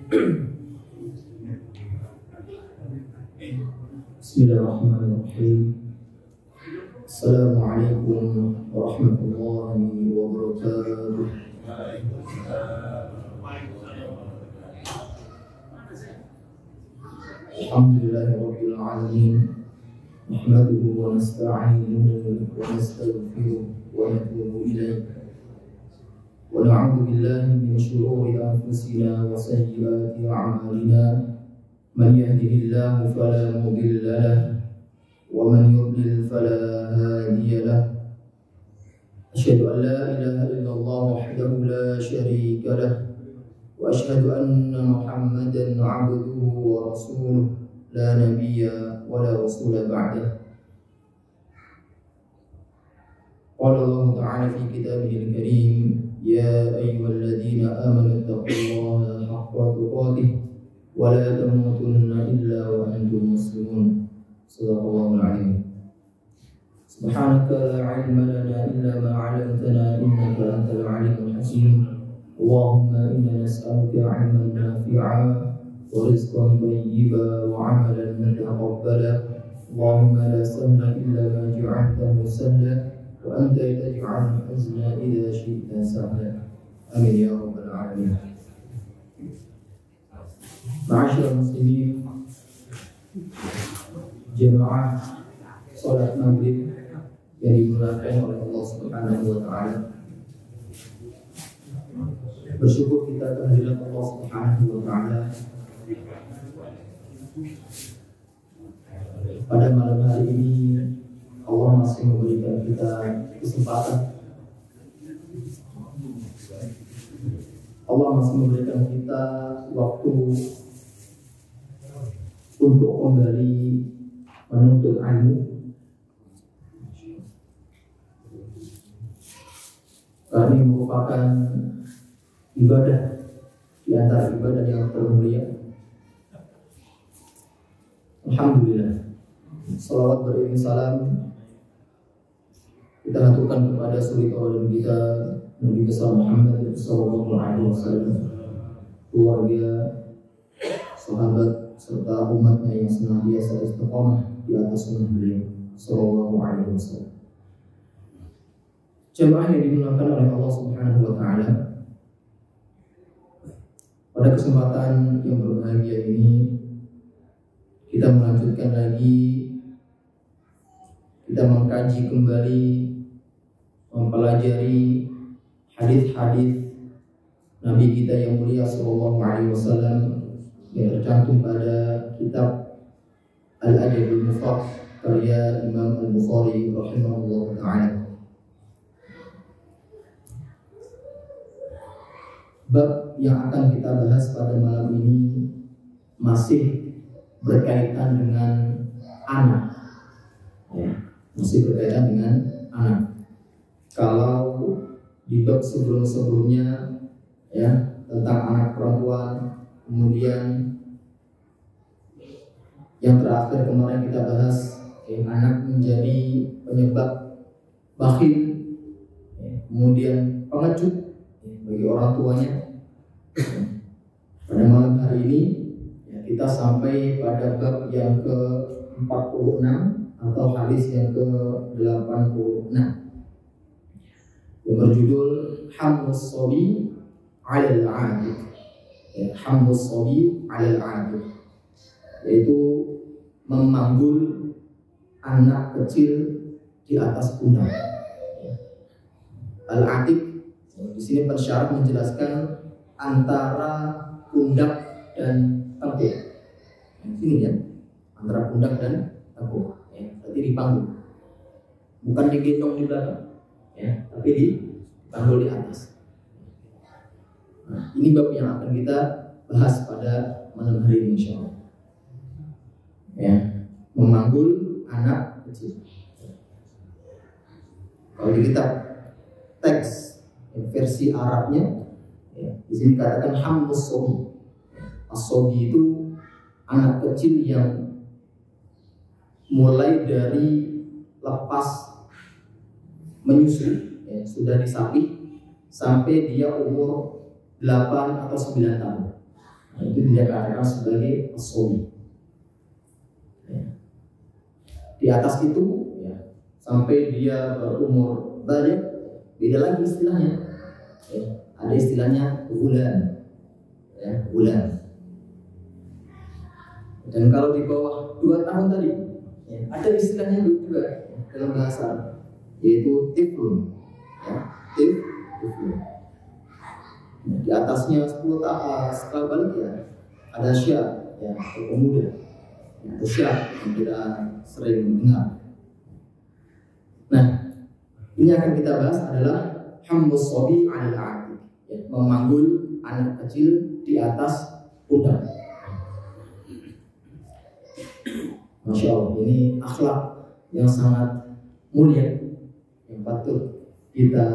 Bismillahirrahmanirrahim. Assalamualaikum warahmatullahi wabarakatuh. Alhamdulillahirabbil alamin. Nahmaduhu wa nasta'inuhu wa nastaghfiruh wa natubu ilaih. Wa na'udzu billahi min shururi anfusina wa sayyiati a'malina. Man yahdihillahu fala mudilla lahu wa man yudlil fala hadiya lahu. Asyhadu an la ilaha illallah wahdahu la syarika lahu wa asyhadu anna Muhammadan 'abduhu wa rasuluh la nabiyya wa la rasula ba'dah. Qala Allah ta'ala fi kitabihil karim, ya ayyuhalladzina amanu taqullaha haqqa tuqatih wa la tamutunna illa wa antum muslimun. Shadaqallahul 'azim. Subhanaka la 'ilma lana illa ma 'allamtana innaka antal 'alimul hakim. Allahumma inna nas'aluka 'ilman nafi'a wa rizqan thayyiban wa 'amalan mutaqabbala. Allahumma la sahla illa ma ja'altahu sahla wa anta taj'alul hazna idza syi'ta sahla. Amin ya rabbal 'alamin. Ma'asyiral muslimin, jemaah salat maghrib yang dimuliakan oleh Allah Subhanahu wa taala. Bersyukur kita kehadirat Allah Subhanahu wa taala pada malam hari ini. Allah masih memberikan kita kesempatan, Allah masih memberikan kita waktu untuk kembali menuntut ilmu. Karena ini merupakan ibadah di antara ibadah yang termulia. Alhamdulillah, salawat beriring salam kita haturkan kepada suri tauladan kita Nabi besar Muhammad sallallahu alaihi wasallam, keluarga, sahabat serta umatnya yang senantiasa istiqomah di atas sunnah beliau sallallahu alaihi wasallam. Jemaah yang dimuliakan oleh Allah Subhanahu wa taala, pada kesempatan yang berbahagia ini kita melanjutkan lagi, kita mengkaji kembali, mempelajari hadis-hadis Nabi kita yang mulia sallallahu alaihi wasallam yang tercantum pada kitab Al-Adabul Mufrad karya Imam Al-Bukhari rahimahullah ta'ala. Bab yang akan kita bahas pada malam ini masih berkaitan dengan anak, ya, masih berkaitan dengan anak. Kalau di bab sebelum-sebelumnya, ya, tentang anak perempuan, kemudian yang terakhir kemarin kita bahas, ya, anak menjadi penyebab bakhil, ya, kemudian pengecut, ya, bagi orang tuanya. Pada malam hari ini, ya, kita sampai pada bab yang ke-46 atau hadis yang ke-86 yang berjudul Hammus Shabi 'alal 'Atiq, ya, Hammus Shabi 'alal 'Atiq, yaitu memanggul anak kecil di atas pundak. Al-Atiq di sini pensyarah menjelaskan antara pundak dan tengkuk. Ini ya, antara pundak dan tengkuk. Ya, berarti dipanggul, bukan digendong di belakang, ya, tapi dipanggul di atas. Nah, ini bab yang akan kita bahas pada malam hari ini, insyaallah. Ya, memanggul anak kecil. Kalau di kitab teks versi Arabnya, ya, di sini katakan Hammus Shabi. As-Shabi itu anak kecil yang mulai dari lepas menyusui, ya, sudah disalib sampai dia umur 8 atau 9 tahun. Itu dikatakan sebagai as-sabi. Di atas itu ya, sampai dia berumur balik, beda lagi istilahnya. Ada istilahnya bulan, bulan. Dan kalau di bawah 2 tahun tadi, ada istilahnya juga dalam bahasa, yaitu tiflun. Tiflun. Di atasnya 10 tahun setelah balik ya ada syab, atau pemuda, atau syab yang kita sering dengar. Nah, ini akan kita bahas adalah hamlus shabi 'alal 'atiq, memanggul anak kecil di atas pundak. Masya Allah, ini akhlak yang sangat mulia yang patut kita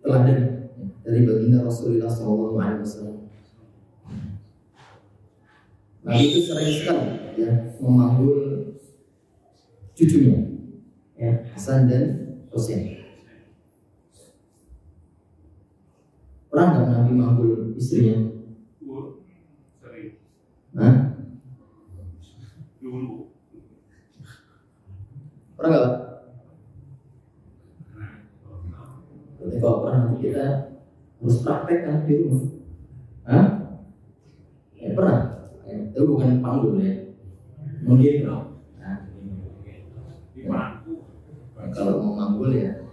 teladani dari baginda Rasulullah SAW. Nabi itu sering sekali memanggul cucunya, Hasan dan Husain. Pernah nggak Nabi manggul istrinya? Hah? Pernah nggak? Berarti kalau pernah nanti kita harus praktek kan di rumah. Hah? Pernah? Itu bukan panggul ya. Mungkin kalau mau manggul ya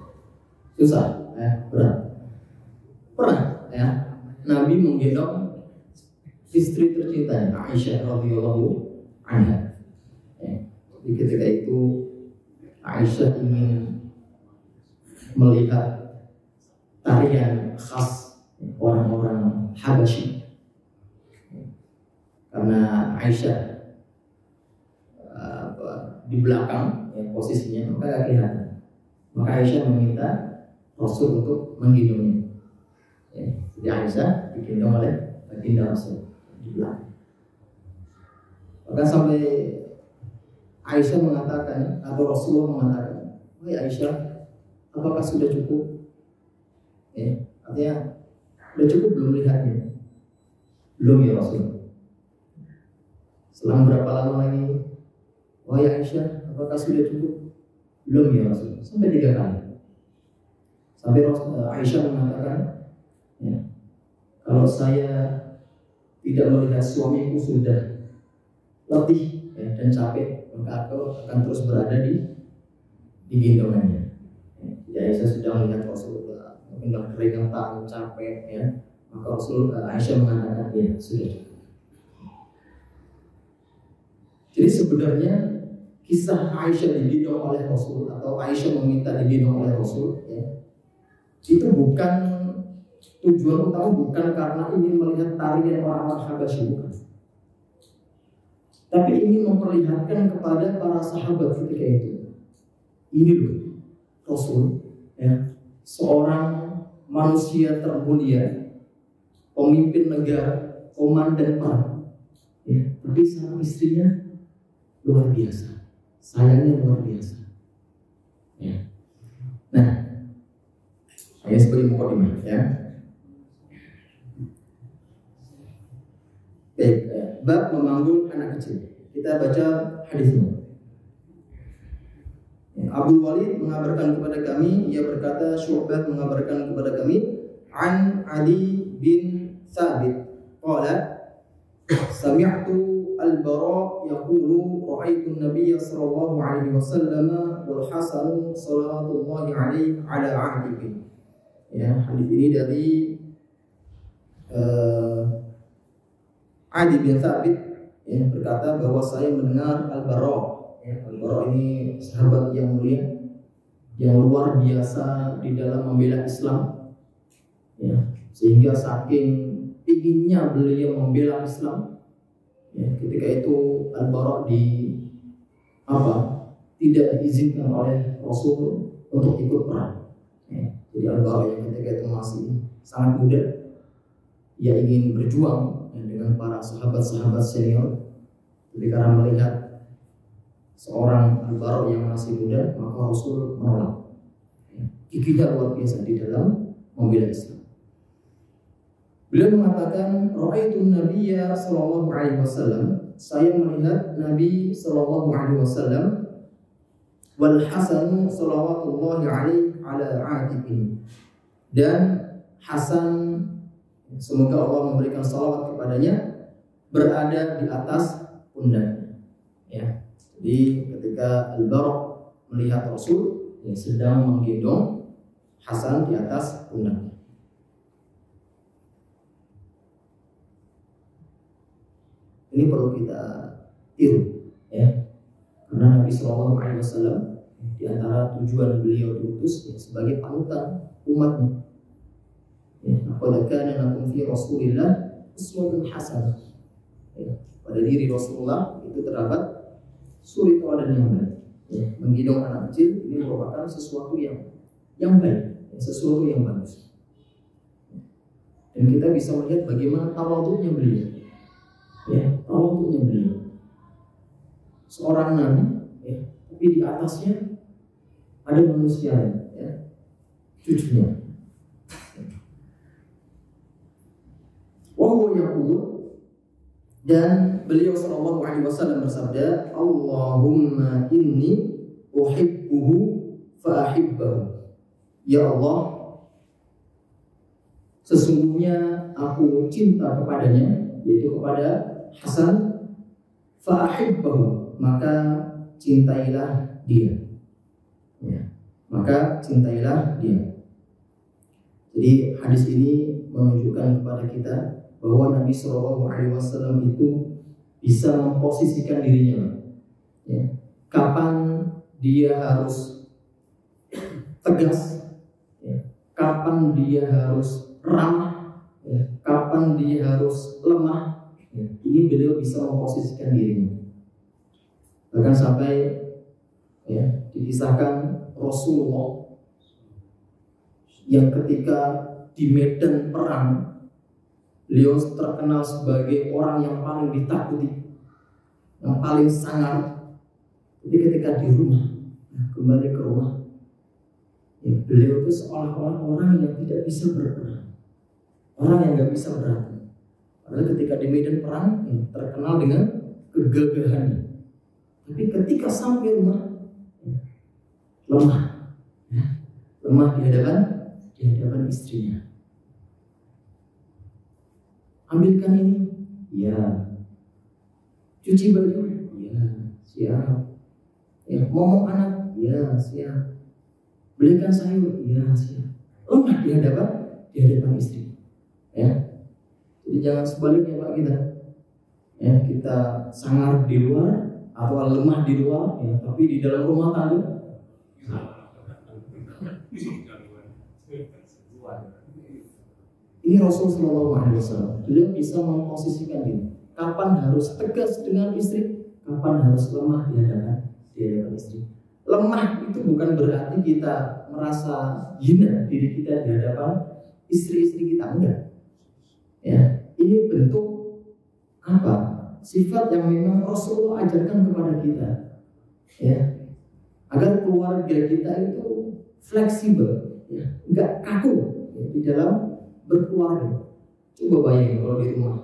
susah, berat. Pernah ya Nabi menggendong istri tercintanya Aisyah radhiyallahu anha. Jadi ketika itu Aisyah ingin melihat tarian khas orang-orang Habasyi, karena Aisyah di belakang posisinya maka gak kelihatan. Maka Aisyah meminta Rasul untuk menggendongnya. Jadi Aisyah digendong oleh baginda Rasul di belakang. Maka sampai Aisyah mengatakan, atau Rasulullah mengatakan, "Wahai Aisyah, apakah sudah cukup?" Artinya, sudah cukup belum lihatnya? Belum ya Rasul. Selang berapa lama lagi? "Wahai Aisyah, apakah sudah cukup?" Belum ya Rasul. Sampai 3 kali. Sampai Aisyah mengatakan, "Kalau saya tidak melihat suamiku sudah letih dan capek, maka aku akan terus berada di gendongannya." Jadi Aisyah sudah melihat Rasulullah mungkin sudah keringetan, capek maka Aisyah mengatakan sudah cukup. Jadi sebenarnya kisah Aisyah digendong oleh Rasul atau Aisyah meminta digendong oleh Rasul itu bukan tujuan utama, bukan karena ingin melihat tarian orang-orang Habasyi, bukan. Tapi ingin memperlihatkan kepada para sahabat ketika itu, ini loh Rasul, seorang manusia termulia, pemimpin negara, komandan perang, tapi sama istrinya luar biasa, sayangnya luar biasa. Nah, saya sebagai mukadimah bab memanggul anak kecil. Kita baca hadisnya. Abu Walid mengabarkan kepada kami, ia berkata, Syu'bah mengabarkan kepada kami, an Ali bin Thabit qala sami'tu al-Bara yaqulu ra'aitu an-nabiy sallallahu alaihi wasallam wal Hasan sallallahu alaihi ala ahdihi. Hadis ini dari Ali bin Thabit berkata bahwa saya mendengar Al-Bara. Al-Bara ini sahabat yang mulia, yang luar biasa di dalam membela Islam, sehingga saking inginnya beliau membela Islam, ketika itu Al-Bara tidak diizinkan oleh Rasul untuk ikut perang. Jadi Al-Bara yang ketika itu masih sangat muda, ia ingin berjuang dengan para sahabat-sahabat senior. Jadi karena melihat seorang Al-Bara yang masih muda, maka Rasul menolak. Giginya luar biasa di dalam membela Islam. Beliau mengatakan, "Ra'aitun Nabiyya sallallahu alaihi wasallam." Saya melihat Nabi sallallahu alaihi wasallam wal Hasan sallallahu alaihi ala atiqihi. Dan Hasan, semoga Allah memberikan salawat kepadanya, berada di atas pundaknya. Ya. Jadi ketika Al-Bara' melihat Rasul yang sedang menggendong Hasan di atas pundaknya. Ini perlu kita tiru, ya, karena Nabi Shallallahu Alaihi Wasallam di antara tujuan beliau diutus ya, sebagai panutan umatnya. Qad kana lakum fi Rasulillah uswatun hasanah. Ya, pada diri Rasulullah itu terdapat suri teladan yang baik. Ya, menggendong anak kecil ini merupakan sesuatu yang baik, ya, sesuatu yang bagus. Dan kita bisa melihat bagaimana tawadhu'nya beliau. Ya, tawadhu'nya beliau. Seorang nabi, ya, tapi di atasnya ada manusia, ya, cucunya. Wahyu yaqul, dan beliau sallallahu alaihi wasallam bersabda, Allahumma inni uhibbuhu fa ahibbahu. Ya Allah, sesungguhnya aku cinta kepadanya, yaitu kepada Hasan, fa ahibbahu, maka cintailah dia. Ya, maka cintailah dia. Jadi hadis ini menunjukkan kepada kita bahwa Nabi Shallallahu Alaihi Wasallam itu bisa memposisikan dirinya. Ya, kapan dia harus tegas, ya, kapan dia harus ramah, ya, kapan dia harus lemah. Ya, ini beliau bisa memposisikan dirinya. Bahkan sampai ya, dikisahkan Rasulullah yang ketika di medan perang beliau terkenal sebagai orang yang paling ditakuti, yang paling sangar. Jadi ketika di rumah, kembali ke rumah, ya, beliau itu seolah-olah orang yang tidak bisa berperang, orang yang nggak bisa berantem. Padahal ketika di medan perang ya, terkenal dengan kegagahannya. Tapi ketika sampai rumah, ya, lemah, ya, lemah di hadapan istrinya. Ambilkan ini, ya. Cuci baju, ya, siap. Ya, ngomong anak, ya, siap. Belikan sayur, ya, siap. Lemah di hadapan istri. Ya. Jadi jangan sebaliknya Pak kita. Ya, kita sangar di luar atau lemah di luar, ya, tapi di dalam rumah tangga. Ini Rasul Sallallahu Alaihi Wasallam. Beliau bisa memposisikan diri. Kapan harus tegas dengan istri, kapan harus lemah di hadapan istri. Lemah itu bukan berarti kita merasa hina diri kita di hadapan istri-istri kita, enggak. Ya, ini bentuk apa? Sifat yang memang Rasulullah ajarkan kepada kita. Ya, agar keluarga kita itu fleksibel, ya, enggak kaku, ya, di dalam berkeluarga. Coba bayangin kalau di rumah,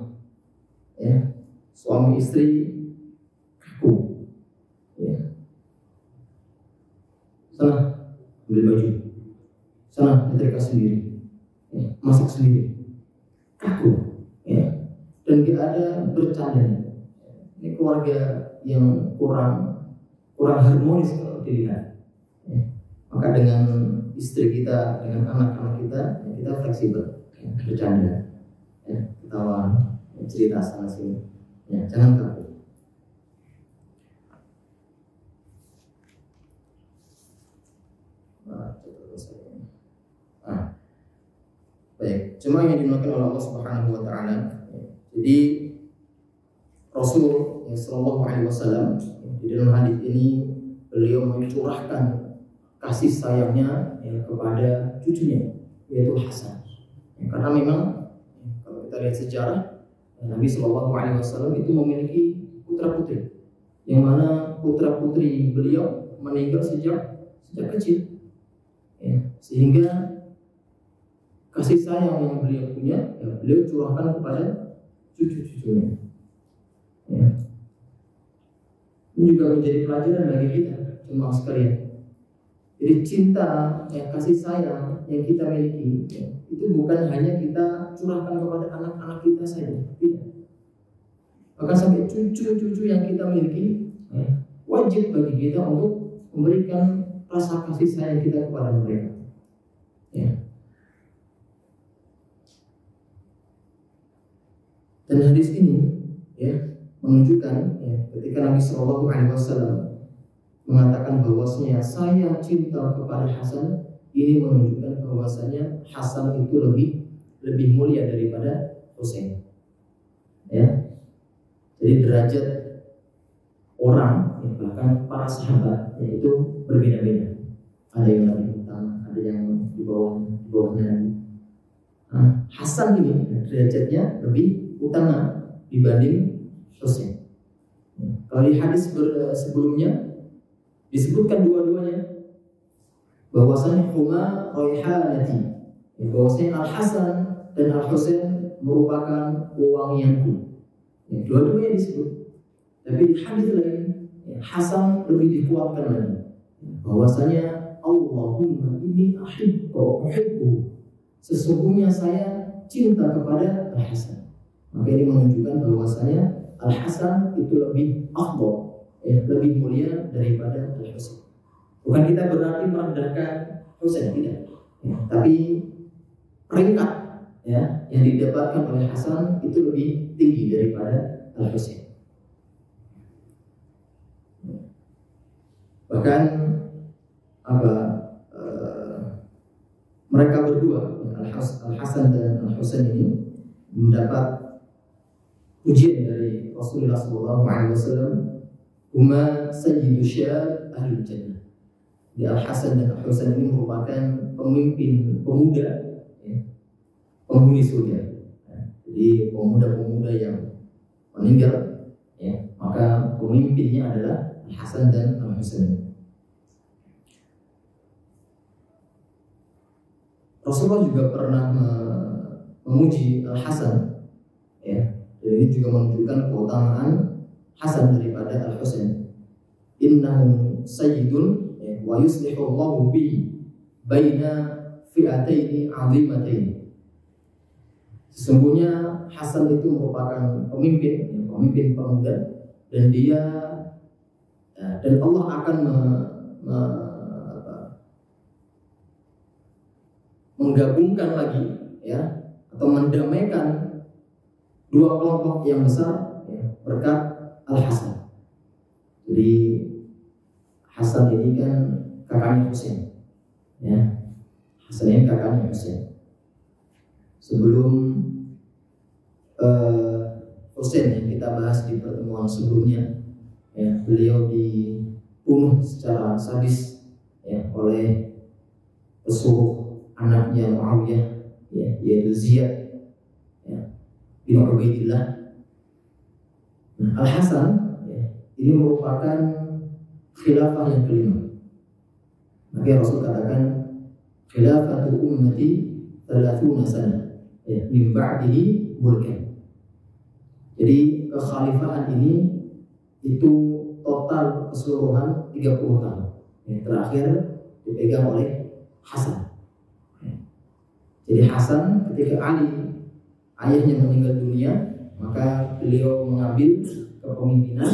ya, suami istri kaku, ya. Sana ambil baju, sana nyetrika sendiri, ya, masak sendiri, kaku, ya, dan tidak ada bercanda. Ini keluarga yang kurang harmonis kalau dilihat. Ya. Maka dengan istri kita, dengan anak-anak kita, ya, kita fleksibel, ya, bercanda, ya, ketawa, ya, cerita sana sini, ya, jangan kaku. Baik, cuma yang dimakan oleh Allah Subhanahu Wa Taala. Ya. Jadi Rasul Sallallahu Alaihi Wasallam di dalam hadis ini beliau mencurahkan kasih sayangnya, ya, kepada cucunya, yaitu Hasan. Ya, karena memang kalau kita lihat sejarah, Nabi Sallallahu Alaihi Wasallam itu memiliki putra putri, yang mana putra putri beliau meninggal sejak kecil, ya, sehingga kasih sayang yang beliau punya, ya, beliau curahkan kepada cucu-cucunya. Ya. Ini juga menjadi pelajaran bagi kita, jemaah sekalian. Jadi cinta, ya, kasih sayang yang kita miliki, ya, itu bukan hanya kita curahkan kepada anak-anak kita saja, tidak. Bahkan sampai cucu-cucu yang kita miliki, ya, wajib bagi kita untuk memberikan rasa kasih sayang kita kepada mereka. Ya. Dan hadis ini, ya, menunjukkan, ya, ketika Nabi SAW mengatakan bahwasanya saya cinta kepada Hasan, ini menunjukkan bahwasanya Hasan itu lebih mulia daripada Husain. Ya, jadi derajat orang, ya, bahkan para sahabat, yaitu berbeda-beda. Ada yang lebih utama, ada yang di bawahnya. Nah, Hasan ini derajatnya lebih utama dibanding Husain. Kalau di hadis sebelumnya disebutkan dua-duanya bahwasanya huma raihanati, bahwasanya Al Hasan dan Al Husain merupakan wangianku. Dua-duanya disebut. Tapi di hadis lain, Hasan lebih dikuatkan lagi, bahwasanya Allahumma inni uhibbu, sesungguhnya saya cinta kepada Al Hasan. Maka ini menunjukkan bahwasanya Al Hasan itu lebih afdal, lebih mulia daripada Al Husain. Bukan kita berarti merendahkan Husain, tidak. Ya, tapi peringkat, ya, yang didapatkan oleh Hasan itu lebih tinggi daripada Al Husain. Bahkan mereka berdua, Al Hasan dan Al Husain ini, mendapat ujian dari Rasulullah SAW. Huma sayyidu syab ahli jannah. Di Al Hasan dan Al Husain ini merupakan pemimpin pemuda, ya, penghuni surga. Jadi pemuda-pemuda yang meninggal, ya, maka pemimpinnya adalah Al Hasan dan Al Husain. Rasulullah juga pernah memuji Al Hasan, ya. Dan ini juga menunjukkan keutamaan Hasan daripada Al Husain. Innahu sayyidun, ya, wa yuslihu Allahu bihi baina fi'ataini 'azimataini. Sesungguhnya Hasan itu merupakan pemimpin, ya, pemimpin pemuda, dan dia, ya, dan Allah akan menggabungkan lagi, ya, atau mendamaikan dua kelompok yang besar, ya, berkat Al Hasan. Jadi Hasan ini kan kakaknya Husain, ya. Hasan ini kakaknya Husain. Sebelum Husain yang kita bahas di pertemuan sebelumnya, ya, beliau dibunuh secara sadis, ya, oleh pesuruh anaknya Muawiyah, ya, yaitu Ziyad, ya, bin Ubaidillah. Al Hasan, ya, ini merupakan khilafah yang kelima. Maka Rasul katakan khilafatu ummati 30 sana, ya, min ba'dihi mulkan. Jadi kekhalifahan ini itu total keseluruhan 30 tahun. Yang terakhir dipegang oleh Hasan. Jadi Hasan ketika Ali ayahnya meninggal dunia, maka beliau mengambil kepemimpinan,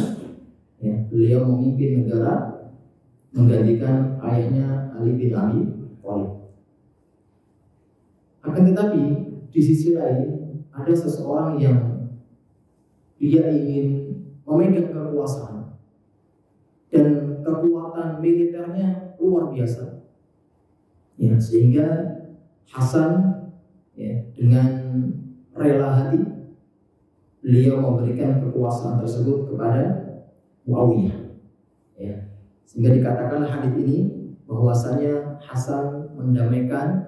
ya, beliau memimpin negara menggantikan ayahnya Ali bin Abi Thalib. Akan tetapi di sisi lain ada seseorang yang dia ingin memegang kekuasaan dan kekuatan militernya luar biasa, ya, sehingga Hasan, ya, dengan rela hati beliau memberikan kekuasaan tersebut kepada Muawiyah, ya. Sehingga dikatakan hadis ini bahwasanya Hasan mendamaikan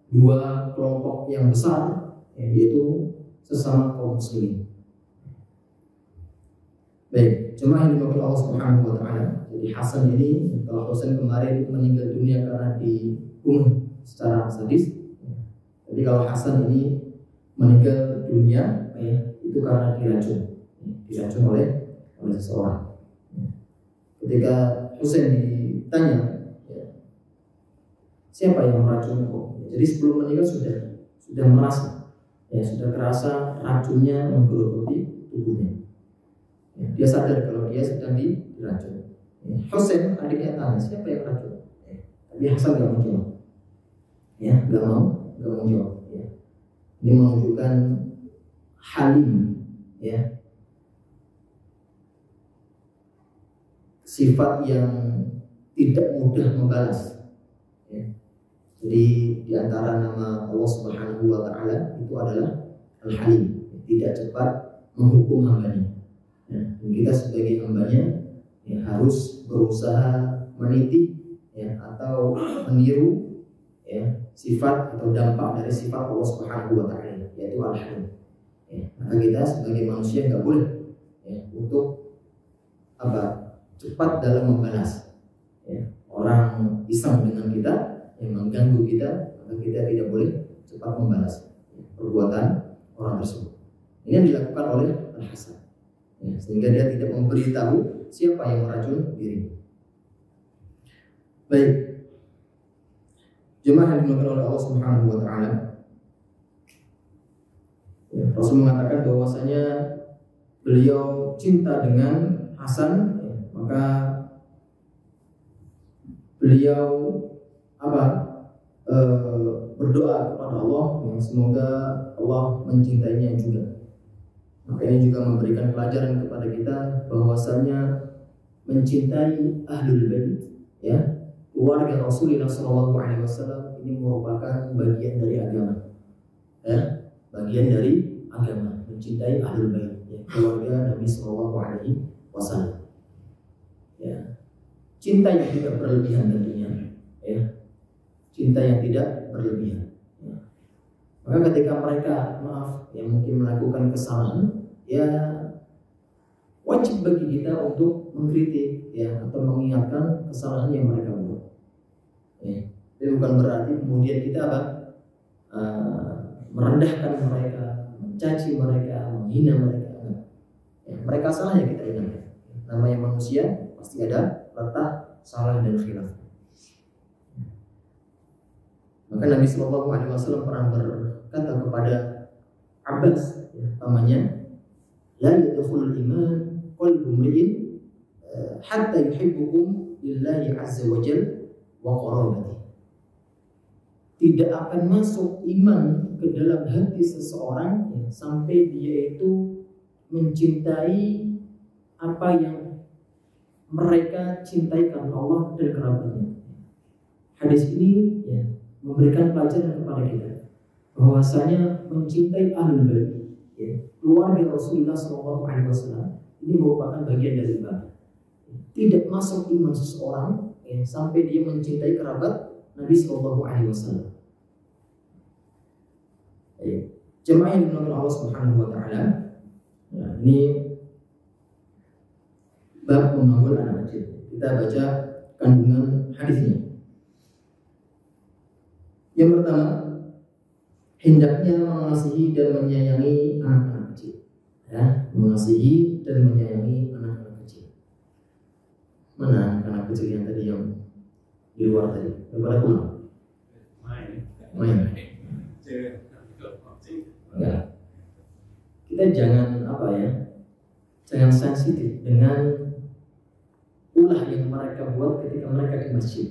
dua kelompok yang besar, ya, yaitu sesama kaum muslimin. Baik, jemaah yang dimaksud Allah Subhanahu wa taala. Jadi Hasan ini, kalau Husain kemarin meninggal dunia karena dibunuh secara sadis, Jadi kalau Hasan ini meninggal dunia, itu karena diracun oleh seseorang. Ketika Husain ditanya, siapa yang meracun kau? Jadi sebelum meninggal sudah merasa, sudah kerasa racunnya menggerogoti tubuhnya. Dia sadar kalau dia sedang diracun. Husain adiknya tanya, siapa yang racun? Tapi Hasan nggak mau jawab. Nggak mau jawab. Ini menunjukkan halim, sifat yang tidak mudah membalas. Jadi di antara nama Allah Subhanahu wa Ta'ala itu adalah Al-Halim, tidak cepat menghukum hambanya. Dan kita sebagai hambanya harus berusaha meniti atau meniru sifat atau dampak dari sifat Allah Subhanahu wa Ta'ala, yaitu Al-Halim. Maka kita sebagai manusia nggak boleh untuk cepat dalam membalas. Orang iseng dengan kita, yang mengganggu kita, maka kita tidak boleh cepat membalas perbuatan orang tersebut. Ini yang dilakukan oleh Al-Hasan, sehingga dia tidak memberitahu siapa yang meracun dirinya. Baik, jemaah yang dimuliakan oleh Allah Subhanahu wa Ta'ala, Rasul mengatakan bahwasanya beliau cinta dengan Hasan, maka beliau berdoa kepada Allah semoga Allah mencintainya juga. Makanya juga memberikan pelajaran kepada kita bahwasanya mencintai ahlul bait, keluarga Rasulullah SAW ini merupakan bagian dari agama. Bagian dari agama, mencintai ahlul bait, keluarga Nabi SAW. Cinta yang tidak berlebihan tentunya, cinta yang tidak berlebihan. Maka ketika mereka mungkin melakukan kesalahan, wajib bagi kita untuk mengkritik atau mengingatkan kesalahan yang mereka buat. Itu bukan berarti kemudian kita merendahkan mereka, mencaci mereka, menghina mereka. Mereka salah ya kita ingatkan. Namanya manusia pasti ada letak salah dan khilaf. Maka Nabi SAW pernah berkata kepada Abbas, pamannya, la yadkhulul iman qalbu imri'in hatta yuhibbukum lillahi azza wa jalla wa qarabati. Tidak akan masuk iman ke dalam hati seseorang sampai dia itu mencintai apa yang mereka cintai karena Allah dan kerabatnya. Hadis ini memberikan pelajaran kepada kita bahwasanya mencintai ahlul bait, keluarga Rasulullah SAW ini merupakan bagian dari ibadah. Tidak masuk iman seseorang sampai dia mencintai kerabat Nabi SAW. Jemaah yang dimuliakan Allah Subhanahu wa Ta'ala, ini bab membangun anak kecil. Kita baca kandungan hadisnya. Yang pertama, hendaknya mengasihi dan menyayangi anak-anak kecil. Mengasihi dan menyayangi anak-anak kecil. Mana anak-anak kecil yang tadi yang di luar tadi? Daripada pulang? Main. Enggak. Kita jangan jangan sensitif dengan ulah yang mereka buat ketika mereka di masjid.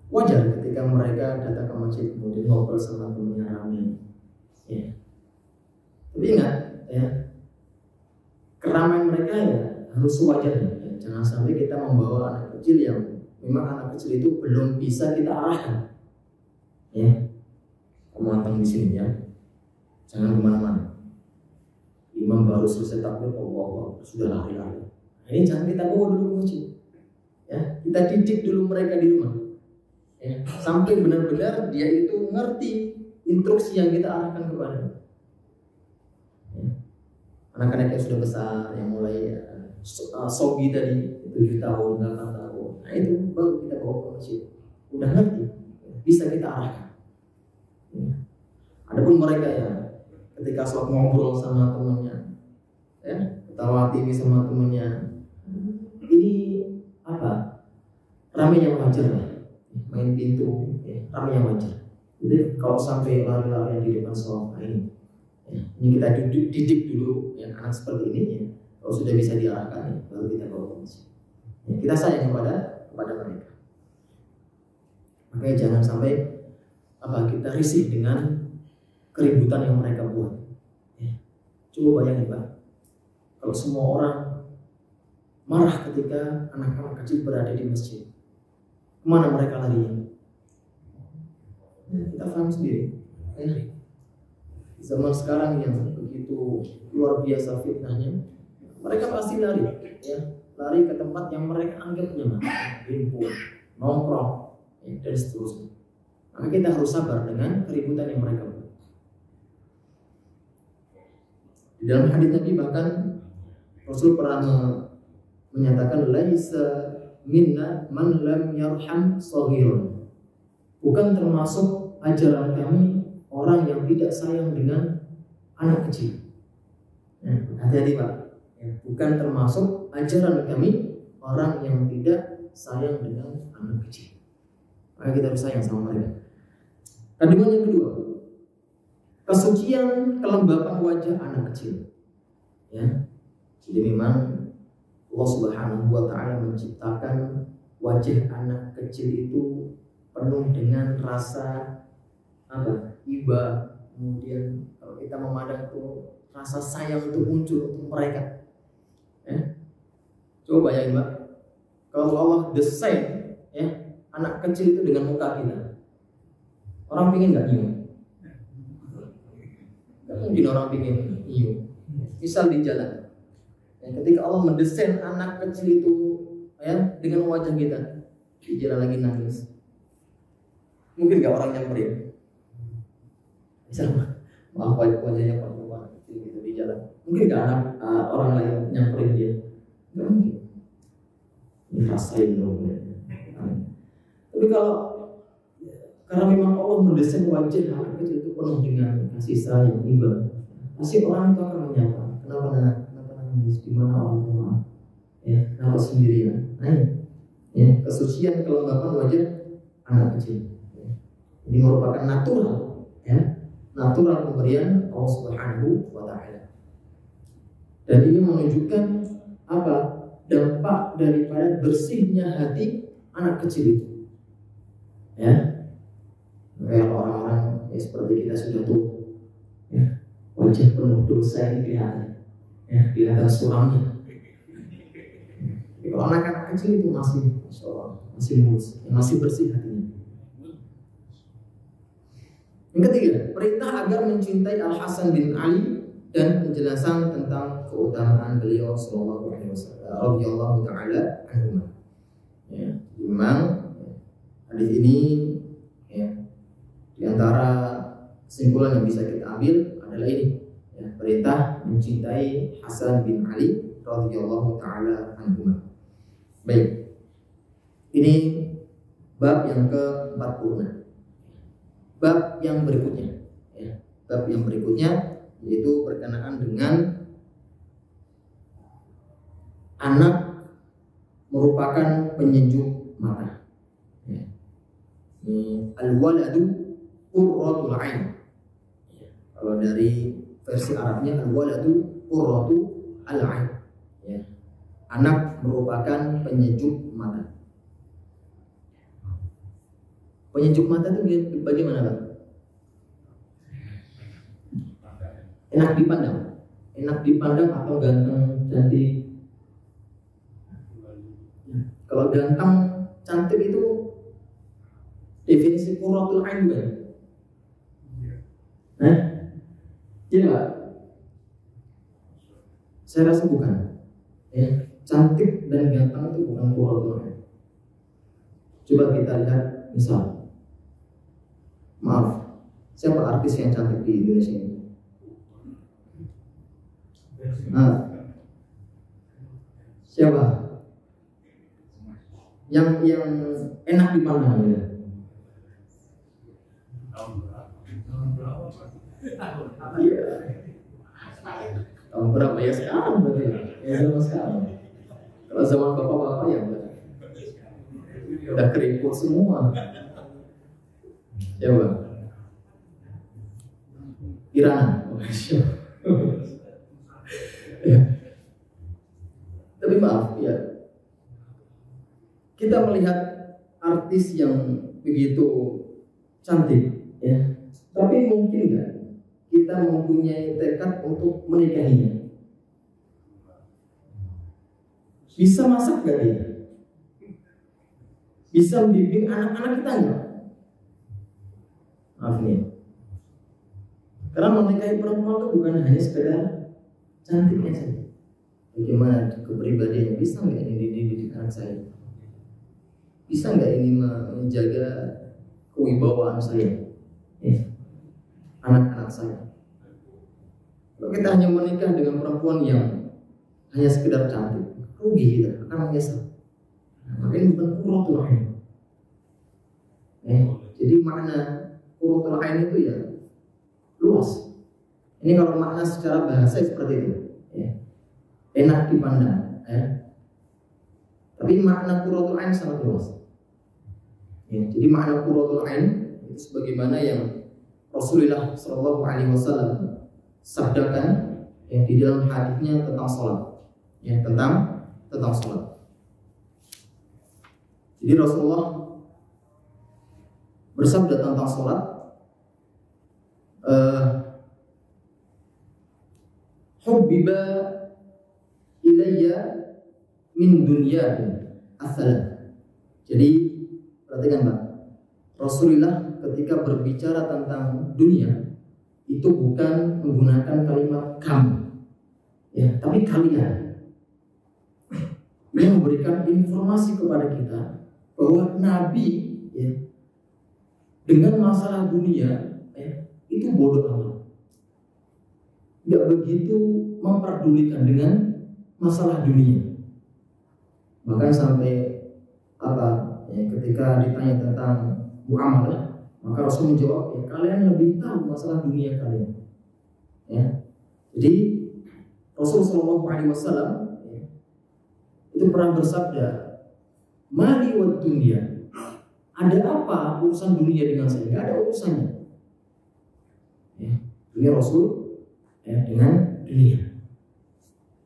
Wajar ketika mereka datang ke masjid kemudian ngobrol sama temannya ramai. Tapi ingat, keramaian mereka harus sewajarnya. Jangan sampai kita membawa anak kecil yang memang anak kecil itu belum bisa kita arahkan. Kamu anteng di sini jangan kemana-mana. Imam baru selesai takbir, Allah sudah lari-lari. Ini jangan kita bawa dulu ke masjid. Kita didik dulu mereka di rumah. Sampai benar-benar dia itu ngerti instruksi yang kita arahkan kepada. Anak-anak yang sudah besar, yang mulai sobi tadi 7 tahun, 8 tahun, itu baru kita bawa ke masjid. Udah ngerti, bisa kita arahkan. Ya. Adapun mereka ya ketika sok ngobrol sama temennya, ya, ketawa TV sama temennya, ini apa? Rame yang wajar lah, main pintu, ya, rame yang wajar. Jadi kalau sampai lari-lari di depan sofa ini, ya, ini kita didik dulu yang anak seperti ini, ya. Kalau sudah bisa diarahkan, ya, baru kita bawa ke masjid. Ya, kita sayang kepada mereka. Makanya jangan sampai kita risih dengan keributan yang mereka buat. Ya. Coba bayangin Pak, kalau semua orang marah ketika anak-anak kecil berada di masjid, kemana mereka larinya? Ya, kita paham sendiri. Ya. Zaman sekarang yang begitu luar biasa fitnahnya, mereka pasti lari, ya, lari ke tempat yang mereka anggap nyaman, himpun, nongkrong, ya, dan seterusnya. Maka kita harus sabar dengan keributan yang mereka buat. Di dalam hadits Nabi bahkan Rasul pernah menyatakan laisa minna man lam yarham shaghirun. Bukan termasuk ajaran kami orang yang tidak sayang dengan anak kecil. Hati-hati Pak. Bukan termasuk ajaran kami orang yang tidak sayang dengan anak kecil. Maka kita harus sayang sama mereka. Kandungan yang kedua, kesucian kelembapan wajah anak kecil. Ya, jadi memang Allah Subhanahu wa Ta'ala menciptakan wajah anak kecil itu penuh dengan rasa iba, kemudian kalau kita memandang itu rasa sayang itu muncul untuk mereka. Ya. Coba bayangin Mbak, kalau Allah desain, ya, anak kecil itu dengan muka kita, orang pingin nggak nyium? Nggak mungkin orang pingin nyium. Misal di jalan, ya, ketika Allah mendesain anak kecil itu, ya, dengan wajah kita di jalan lagi nangis, mungkin nggak orang nyamperin? Misal maaf wajahnya perempuan kecil gitu di jalan, mungkin nggak orang lain nyamperin dia? Nggak mungkin. Ini rasain dong. Tapi kalau karena memang Allah mendesain wajah anak kecil itu penuh dengan kasih sayang, iba, pasti orang itu akan menyapa, kenapa nangis, di mana orang tua, ya, kenapa sendirian. Nah, ya, kesucian kelembapan wajah anak kecil, ya. Ini merupakan natural, ya, natural pemberian Allah Subhanahu wa Ta'ala. Dan ini menunjukkan dampak daripada bersihnya hati anak kecil itu, ya. Kayak orang-orang ya, seperti kita sudah tua, ya, wajah penuh dosa ini kelihatan, ya, kelihatan suramnya. Kalau anak-anak kecil itu masih mulus, masih bersih hatinya. Yang ketiga, perintah agar mencintai Al Hasan bin Ali dan penjelasan tentang keutamaan beliau sallallahu alaihi wasallam radhiyallahu taala anhu. Ya, memang hadis ini, ya, di antara kesimpulan yang bisa kita ambil adalah ini, ya, perintah mencintai Hasan bin Ali radhiyallahu taala anhu. Baik, ini bab yang ke-46. Bab yang berikutnya, ya, bab yang berikutnya yaitu berkenaan dengan anak merupakan penyejuk mata. Ya. Al-waladu qurratul ain. Ya. Kalau dari versi Arabnya al-waladu qurratu al-ain. Ya. Anak merupakan penyejuk mata. Penyejuk mata itu bagaimana, Pak? Enak dipandang atau ganteng cantik? Kalau ganteng cantik itu definisi qurratul ain bukan? Iya Pak? Saya rasa bukan. Ya, cantik dan ganteng itu bukan qurratul ain. Coba kita lihat misal, maaf, siapa artis yang cantik di Indonesia ini? Siapa? Yang enak dipandang, ya? Iya. Tahun berapa ya sekarang berarti? Ya zaman sekarang. Kalau zaman bapak-bapak ya udah keriput semua. Ya bang. Kirana. Ya. Tapi maaf ya, kita melihat artis yang begitu cantik, ya. Tapi mungkin nggak kita mempunyai tekad untuk menikahinya? Bisa masak nggak dia? Bisa membimbing anak-anak kita nggak? Maaf nih. Karena menikahi perempuan itu bukan hanya sekedar cantiknya saja. Bagaimana kepribadiannya, bisa nggak ini dididik anak saya? Bisa nggak ini menjaga kewibawaan saya, anak-anak saya? Kalau kita hanya menikah dengan perempuan yang hanya sekedar cantik, rugi kita, akan menyesal. Makanya bukan qurratul ain. Jadi makna qurratul ain itu ya luas. Ini kalau makna secara bahasa seperti itu, ya. Enak dipandang, ya. Tapi makna qurratul ain sangat luas. Ya, jadi makna qurratul ain itu sebagaimana yang Rasulullah Shallallahu Alaihi Wasallam sabdakan, ya, di dalam hadisnya tentang sholat, ya, tentang sholat. Jadi Rasulullah bersabda tentang sholat, hubbiba ilayya min dunyakum as-salat. Jadi perhatikan Pak, Rasulullah ketika berbicara tentang dunia itu bukan menggunakan kalimat kamu, ya, tapi kalian. Dia memberikan informasi kepada kita bahwa Nabi, ya, dengan masalah dunia, ya, itu bodoh amat, nggak begitu memperdulikan dengan masalah dunia. Bahkan sampai ya, ketika ditanya tentang muamalah, maka Rasul menjawab, ya, kalian lebih tahu masalah dunia kalian. Ya. Jadi Rasul Shallallahu Alaihi Wasallam, ya, itu pernah bersabda, mali wad dunya, ada apa urusan dunia dengan saya? Gak ada urusannya. Ya. Ini Rasul, ya, dengan dunia.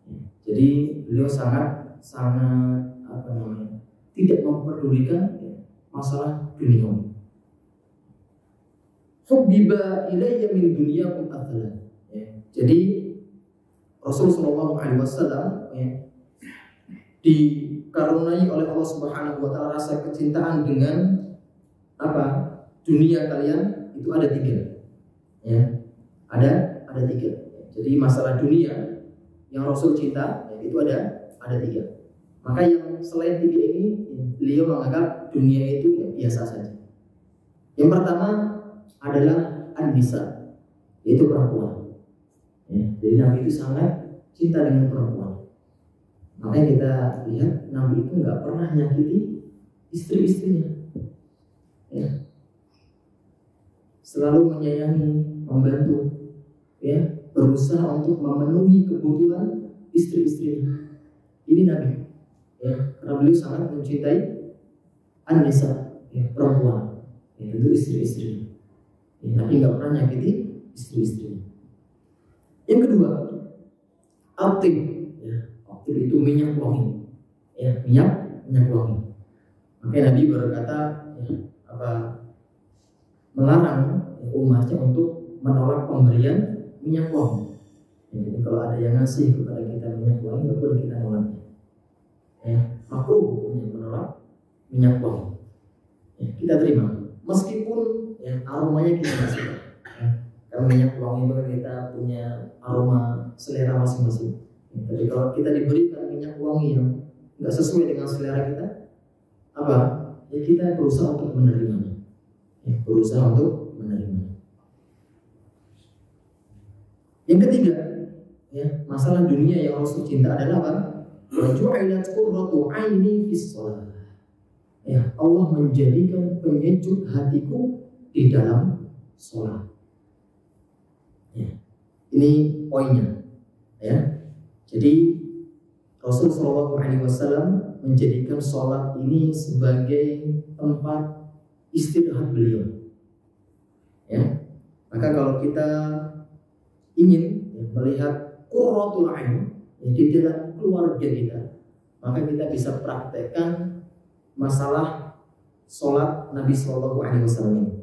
Ya. Jadi beliau sangat tidak memperdulikan, ya, masalah dunia. Hubbiba ilayya min dunyakum as-salat. Ya. Jadi Rasul Shallallahu Alaihi Wasallam, ya, dikaruniai oleh Allah Subhanahu Wa Taala rasa kecintaan dengan apa? Dunia kalian itu ada 3, ya, ada 3. Jadi masalah dunia yang Rasul cinta, ya, itu ada 3. Maka yang selain 3 ini, ya, beliau menganggap dunia itu, ya, biasa saja. Yang pertama adalah an-nisa, yaitu perempuan. Ya, jadi Nabi itu sangat cinta dengan perempuan. Makanya kita lihat Nabi itu nggak pernah nyakiti istri-istrinya. Ya. Selalu menyayangi, membantu, ya, berusaha untuk memenuhi kebutuhan istri-istrinya. Ini Nabi, ya, karena beliau sangat mencintai an-nisa, ya, perempuan, ya, itu istri-istrinya. Ya, Nabi nggak pernah nyakiti istri-istrinya. Yang kedua, al-tib, ya, al-tib itu minyak wangi, ya, minyak wangi. Makanya Nabi berkata, ya, melarang, ya, umatnya untuk menolak pemberian minyak wangi. Ya, jadi kalau ada yang ngasih kepada kita minyak wangi, nggak boleh kita nolaknya. Ya, makruh menolak minyak wangi. Ya, kita terima, meskipun, ya, aromanya kita nggak suka. Ya, karena minyak wangi itu kita punya aroma selera masing-masing. Ya, tapi kalau kita diberikan minyak wangi yang nggak sesuai dengan selera kita, ya, kita berusaha untuk menerimanya. Ya, berusaha untuk menerimanya. Yang ketiga, ya, masalah dunia yang Rasul cinta adalah apa? Waju'ilat qurratu 'aini fis shalah. Ya, Allah menjadikan penyejuk hatiku di dalam sholat. Ya. Ini poinnya. Ya. Jadi Rasul Shallallahu Alaihi Wasallam menjadikan sholat ini sebagai tempat istirahat beliau. Ya. Maka kalau kita ingin melihat qurratul ain di dalam keluarga kita, maka kita bisa praktekkan masalah sholat Nabi Shallallahu Alaihi Wasallam ini.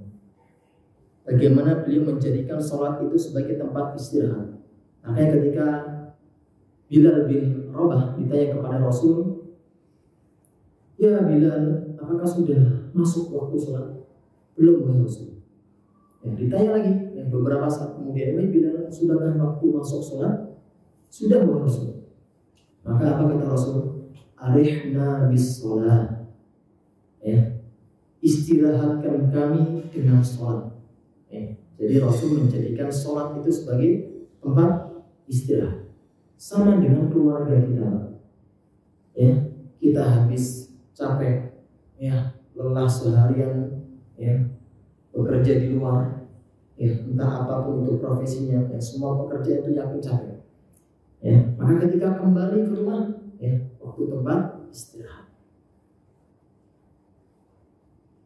Bagaimana beliau menjadikan sholat itu sebagai tempat istirahat. Makanya ketika Bilal bin Rabah ditanya kepada Rasul, "Ya Bilal, apakah sudah masuk waktu sholat?" "Belum ya Rasul." Ya, ditanya lagi, ya, beberapa saat kemudian, "Wahai Bilal, sudahkah waktu masuk sholat?" "Sudah ya Rasul." Maka apa kata Rasul? "Arihna bis sholat." Ya, istirahatkan kami dengan sholat. Ya, jadi Rasul menjadikan sholat itu sebagai tempat istirahat. Sama dengan keluarga kita, ya, kita habis capek, ya, lelah seharian, ya, bekerja di luar, ya, entah apapun itu profesinya, ya, semua pekerja itu yakin capek, ya, maka ketika kembali ke rumah, ya, waktu tempat istirahat,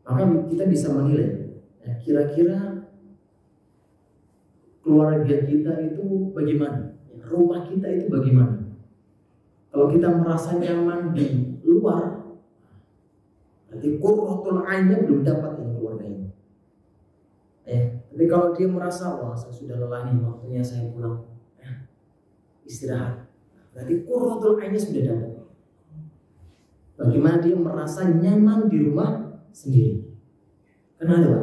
maka kita bisa menilai, ya, kira-kira keluarga kita itu bagaimana. Rumah kita itu bagaimana? Kalau kita merasa nyaman di luar, berarti qurratul ainnya belum dapat yang keluarga ini. Tapi kalau dia merasa, wah saya sudah lelah nih, waktunya saya pulang, ya, istirahat, berarti qurratul ainnya sudah dapat. Bagaimana dia merasa nyaman di rumah sendiri? Karena ada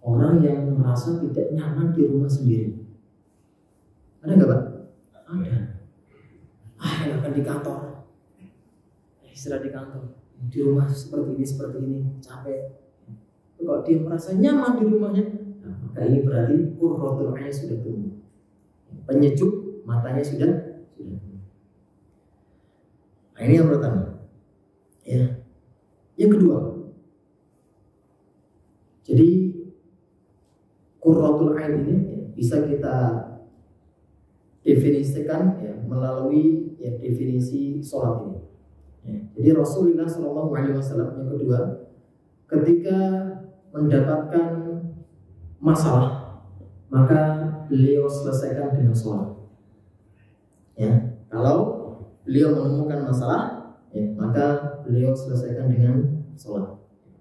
orang yang merasa tidak nyaman di rumah sendiri. Ada nggak Pak? Ada. Enakan di kantor, istirahat di kantor. Di rumah seperti ini, capek. Kalau dia merasa nyaman di rumahnya, maka ini berarti qurratul ain sudah tumbuh. Penyejuk matanya sudah tumbuh. Nah, ini yang pertama. Ya. Yang kedua, jadi qurratul ain ini bisa kita definisikan, ya, melalui, ya, definisi sholat ini. Ya. Jadi Rasulullah SAW yang kedua, ketika mendapatkan masalah, maka beliau selesaikan dengan sholat. Ya. Kalau beliau menemukan masalah, ya, maka beliau selesaikan dengan sholat.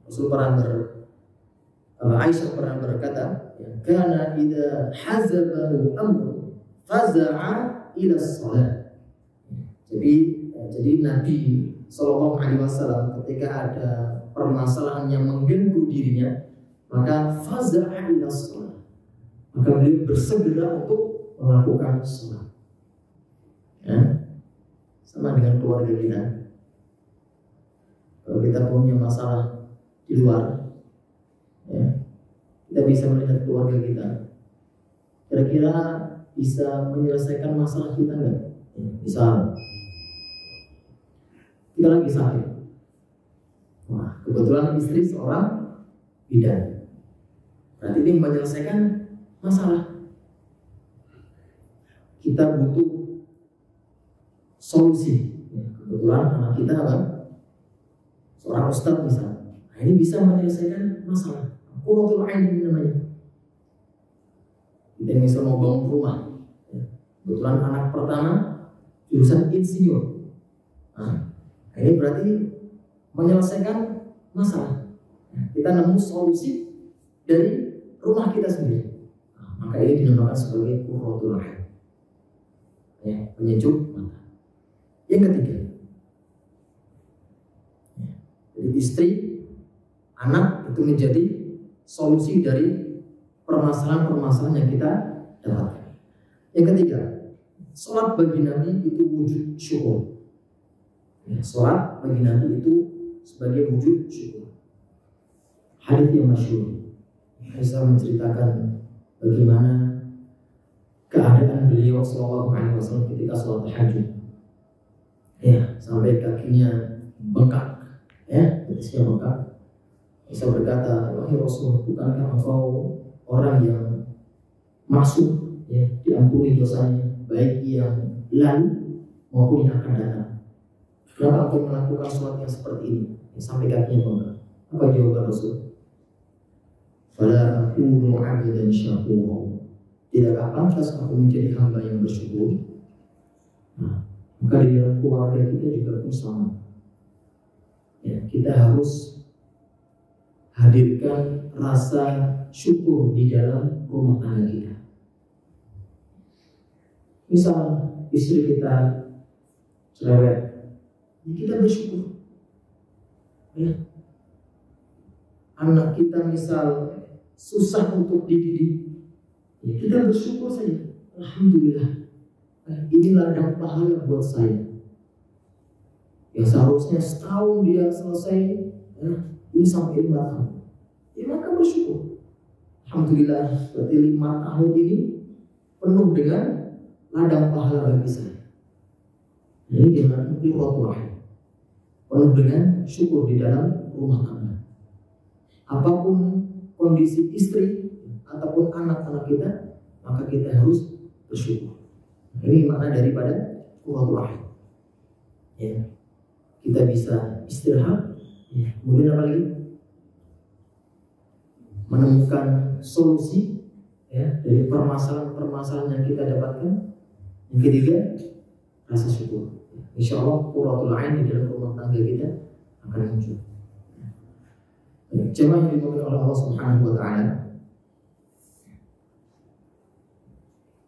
Rasul Aisyah pernah berkata, "Kana idza hazabahu amrun faza'a ila shalah." Jadi Nabi Shallallahu Alaihi Wasallam ketika ada permasalahan yang mengganggu dirinya, maka faza'a ila shalah, maka beliau bersegera untuk melakukan sholat. Ya. Sama dengan keluarga kita. Kalau kita punya masalah di luar, ya, kita bisa melihat keluarga kita. Kira-kira bisa menyelesaikan masalah kita nggak? Ya, misal kita lagi sakit, wah kebetulan istri seorang bidan, berarti ini menyelesaikan masalah. Kita butuh solusi. Ya, kebetulan anak kita apa? Seorang ustadz misalnya. Nah, ini bisa menyelesaikan masalah. Qurratul ain ini namanya. Kita misal mau bangun rumah, ya, kebetulan anak pertama jurusan insinyur. Nah, ini berarti menyelesaikan masalah. Ya, kita nemu solusi dari rumah kita sendiri. Nah, maka ini dinamakan sebagai qurratul ain. Ya, penyejuk mata. Yang ketiga, ya, jadi istri, anak itu menjadi solusi dari permasalahan-permasalahan yang kita dapatkan. Yang ketiga, sholat bagi Nabi itu wujud syukur. Ya, sholat bagi Nabi itu sebagai wujud syukur. Hadits yang masyhur, Aisyah menceritakan bagaimana keadaan beliau Shallallahu Alaihi Wasallam ketika sholat tahajud. Ya, sampai kakinya bengkak, ya, betisnya bengkak. Aisyah berkata, "Wahai Rasul, bukankah engkau orang yang masuk, ya, diampuni dosanya, baik yang lalu maupun yang akan datang. Kenapa engkau melakukan sholat yang seperti ini? Sampai kakinya bengkak. Apa jawaban Rasul? Fala akunu 'abdan syakura. Tidakkah pantas aku menjadi hamba yang bersyukur? Nah, maka di dalam keluarga kita juga pun sama. Ya, kita harus hadirkan rasa syukur di dalam rumah tangga kita. Misal istri kita cerewet, ya kita bersyukur. Ya. Anak kita misal susah untuk dididik, ya kita bersyukur saja. Alhamdulillah, ini ladang pahala buat saya. Yang seharusnya setahun dia selesai, ya, ini sampai 5 tahun. Ya maka bersyukur. Alhamdulillah, berarti 5 tahun ini penuh dengan ladang pahala bagi saya. Ini dengan qurratul 'ain, penuh dengan syukur di dalam rumah tangga. Apapun kondisi istri ataupun anak-anak kita, maka kita harus bersyukur. Ini makna daripada qurratul 'ain. Ya, kita bisa istirahat. Ya. Kemudian apa lagi? Menemukan solusi, ya, dari permasalahan-permasalahan yang kita dapatkan. Yang ketiga, rasa syukur. Insya Allah qurratul 'ain di dalam rumah tangga kita akan muncul. Jemaah yang dimuliakan oleh Allah Subhanahu wa taala.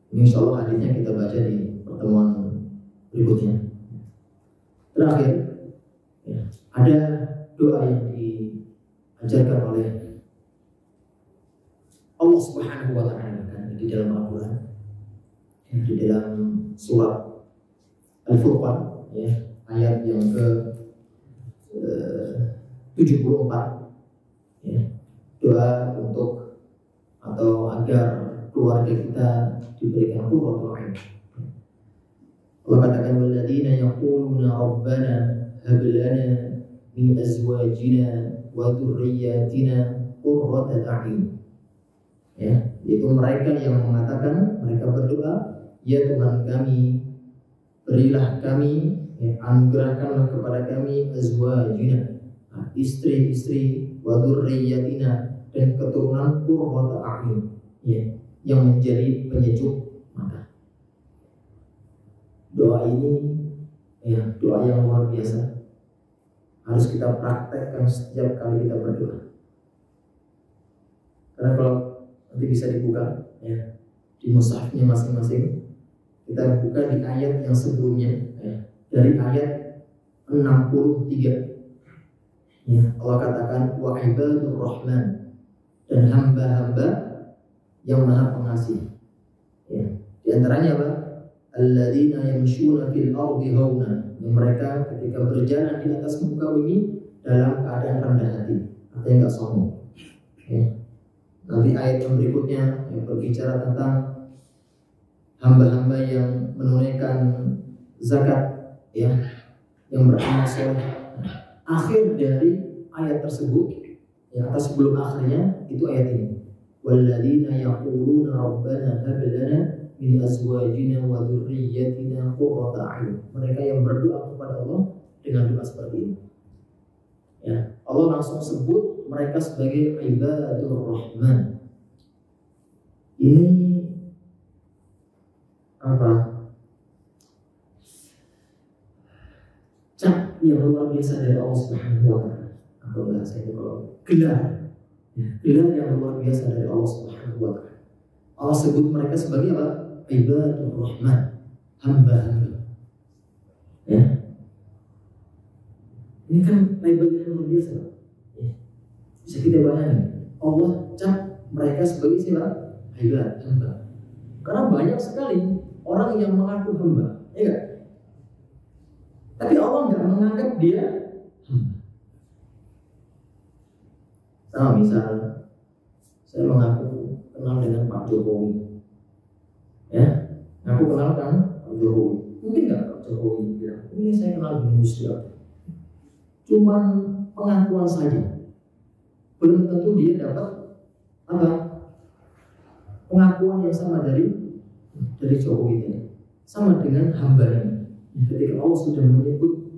Insya Allah hadisnya kita baca di pertemuan berikutnya. Terakhir, ya, ada doa yang diajarkan oleh Allah Subhanahu wa taala kan di dalam Al-Qur'an, di dalam surat Al-Furqan, ya, ayat yang ke 74, ya, doa untuk atau agar keluarga kita diberikan qurratul 'ain. Allah katakan walladzina yaquluna rabbana hab lana min azwajina wa dhurriyyatina qurrata a'yun. Ya, itu mereka yang mengatakan, mereka berdoa, ya Tuhan kami, berilah kami, ya, anugerahkanlah kepada kami azwajina, istri-istri, wa dhurriyyatina, dan keturunan qurrata a'yun, ya, yang menjadi penyejuk mata. Doa ini, ya, doa yang luar biasa, harus kita praktekkan setiap kali kita berdoa. Karena kalau nanti bisa dibuka, ya, di mushafnya masing-masing, kita buka di ayat yang sebelumnya, ya, dari ayat 63. Ya, Allah katakan wa ibadur rahman, dan hamba-hamba yang maha pengasih. Ya, di antaranya apa? Alladzina yamshuna fil ardi hauna, yang mereka ketika berjalan di atas muka bumi dalam keadaan rendah hati, artinya enggak sombong. Ya. Nanti ayat yang berikutnya yang berbicara tentang hamba-hamba yang menunaikan zakat, ya, yang beramal saleh. Akhir dari ayat tersebut, ya, atas sebelum akhirnya itu ayat ini. Walladzina yaquluna rabbana hab lana min azwajina wa dhurriyyatina qurrata a'yun. Mereka yang berdoa kepada Allah dengan doa seperti ini. Ya, Allah langsung sebut mereka sebagai ibadur rahman. Ini apa? Cap yang luar biasa dari Allah Subhanahu wa taala. Atau bahasa itu kalau gelar, ya, gelar yang luar biasa dari Allah Subhanahu wa taala. Allah sebut mereka sebagai apa? Ibadur rahman, hamba-hamba. Ya. Ini kan label yang luar biasa. Ya. Bisa kita bayangin, Allah cap mereka sebagai siapa? Ibad, hamba. Karena banyak sekali orang yang mengaku hamba, ya kan? Tapi Allah nggak menganggap dia hamba. Sama misal, saya mengaku kenal dengan Pak Jokowi, ya, aku kenal kan Pak Jokowi. Mungkin nggak Pak Jokowi bilang, ini saya kenal di Indonesia. Cuman pengakuan saja, belum tentu dia dapat apa? pengakuan yang sama dari Jokowi tadi, sama dengan hambanya. Ketika Allah sudah menyebut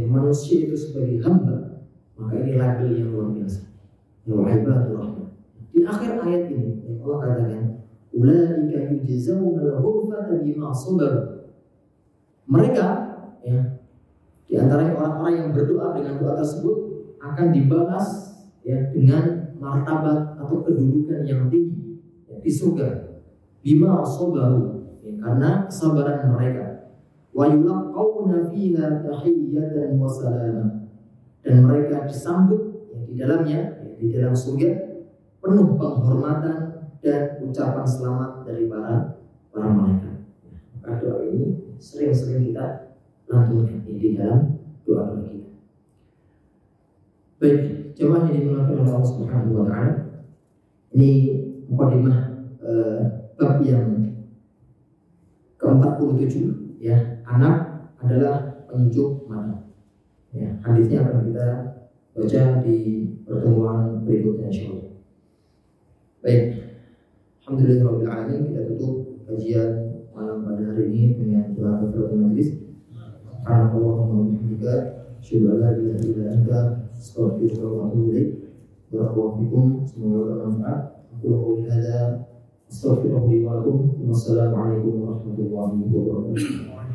manusia itu sebagai hamba, maka ini label yang luar biasa. Ibadur Rahman. Di akhir ayat ini Allah katakan, ulaika yujzauna al-ghurfata bima sabaru. Mereka di antaranya orang-orang yang berdoa dengan doa tersebut akan dibalas dengan martabat atau kedudukan yang tinggi di surga. Bima sabaru, karena kesabaran mereka. Wa yulaqawna fiha tahiyyatan wa salama. Dan mereka disambut di dalamnya, di dalam surga penuh penghormatan dan ucapan selamat dari para malaikat. Maka doa ini sering-sering kita lantunkan di dalam doa kita. Baik, jemaah yang dimuliakan oleh Allah Subhanahu wa taala. Ini mukadimah bab yang ke-47 anak adalah penunjuk mata. Hadisnya akan kita baca di pertemuan berikutnya insyaallah. Baik. Alhamdulillahirabbil alamin, kita tutup kajian malam pada hari ini dengan doa kafaratul majlis. Allahumma bihamdika asyhadu an la ilaha illa anta astaghfiruka wa atubu ilaik. Barakallahu fikum, semoga bermanfaat. Aku qouli hadza astaghfirullaha li wa lakum. Wassalamualaikum warahmatullahi wabarakatuh.